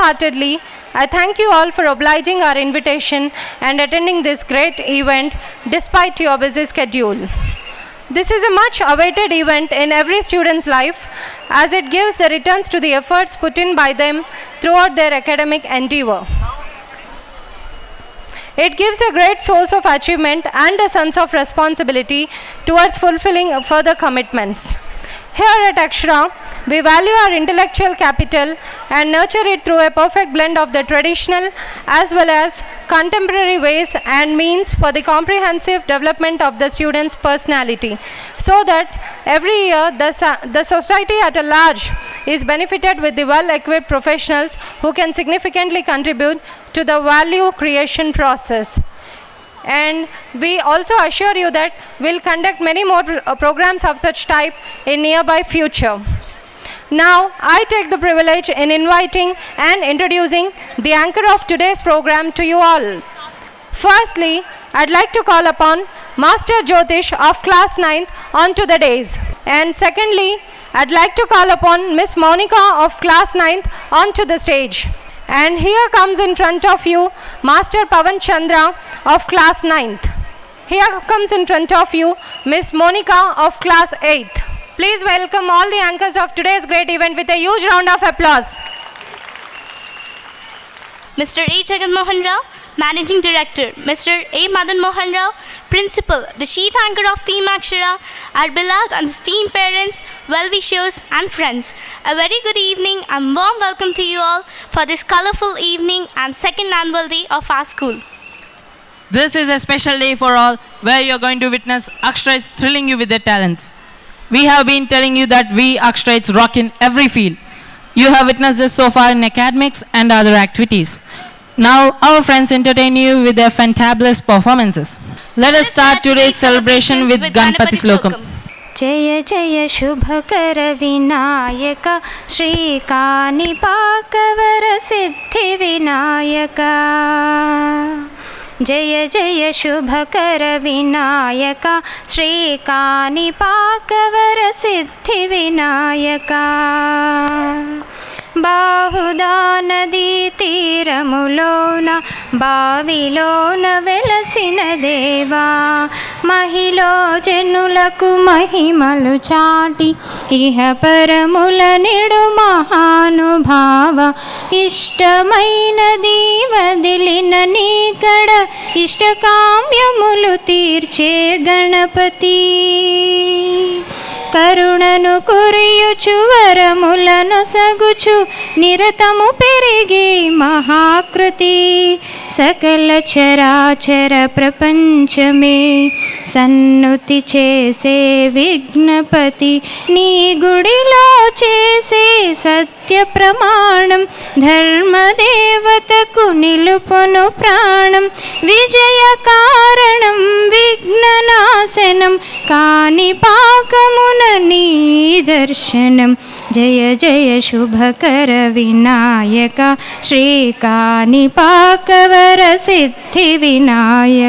wholeheartedly, I thank you all for obliging our invitation and attending this great event despite your busy schedule. This is a much awaited event in every student's life as it gives the returns to the efforts put in by them throughout their academic endeavor. It gives a great source of achievement and a sense of responsibility towards fulfilling further commitments. Here at Akshara, we value our intellectual capital and nurture it through a perfect blend of the traditional as well as contemporary ways and means for the comprehensive development of the student's personality, so that every year the society at a large is benefited with the well-equipped professionals who can significantly contribute to the value creation process. And we also assure you that we'll conduct many more programs of such type in nearby future. Now, I take the privilege in inviting and introducing the anchor of today's program to you all. Firstly, I'd like to call upon Master Jyotish of class 9th onto the dais. And secondly, I'd like to call upon Miss Monica of class 9th onto the stage. And here comes in front of you Master Pavan Chandra of class 9th. Here comes in front of you Miss Monica of class 8th. Please welcome all the anchors of today's great event with a huge round of applause. Mr. A. Jagan Mohan Rao, Managing Director, Mr. A. Madan Mohan Rao, Principal, the Sheet Anchor of Team Akshara, our beloved and esteemed parents, well-wishers and friends. A very good evening and warm welcome to you all for this colorful evening and second annual day of our school. This is a special day for all where you are going to witness Aksharites thrilling you with their talents. We have been telling you that we Aksharites rock in every field. You have witnessed this so far in academics and other activities. Now our friends entertain you with their fantabulous performances. Let us start today's celebration with Ganpati Slokam. Jaya Jaya Shubhakara Vinayaka Shri Kanipakavara Siddhi Vinayaka. Jaya Jaya Shubhakara Vinayaka Shri Kanipakavara Siddhi Vinayaka. Bahuda Nadi Tiramulona Bavilona Velasina Deva Mahilo Jenulaku Mahimalu Chati Iha Paramula Nidu Mahanubhava Ishtamaina Diva Dilina Nikada Ishtakamyamulu Tirche Ganapati కరుణను కురియుచు వరములను సగుచు నిరతము పెరిగే మహాకృతి సకల చరాచర ప్రపంచమే సన్నుతి చేసే విఘ్నపతి నీ గుడిలో చేసే సత్య ప్రమాణం ధర్మదేవతకు నిలుపును ప్రాణం విజయ కారణం విఘ్ననాశనం కాణిపాకమున నీ దర్శనం. జయ జయ శుభకర వినాయక శ్రీ కాణిపాకవర సిద్ధి వినాయక.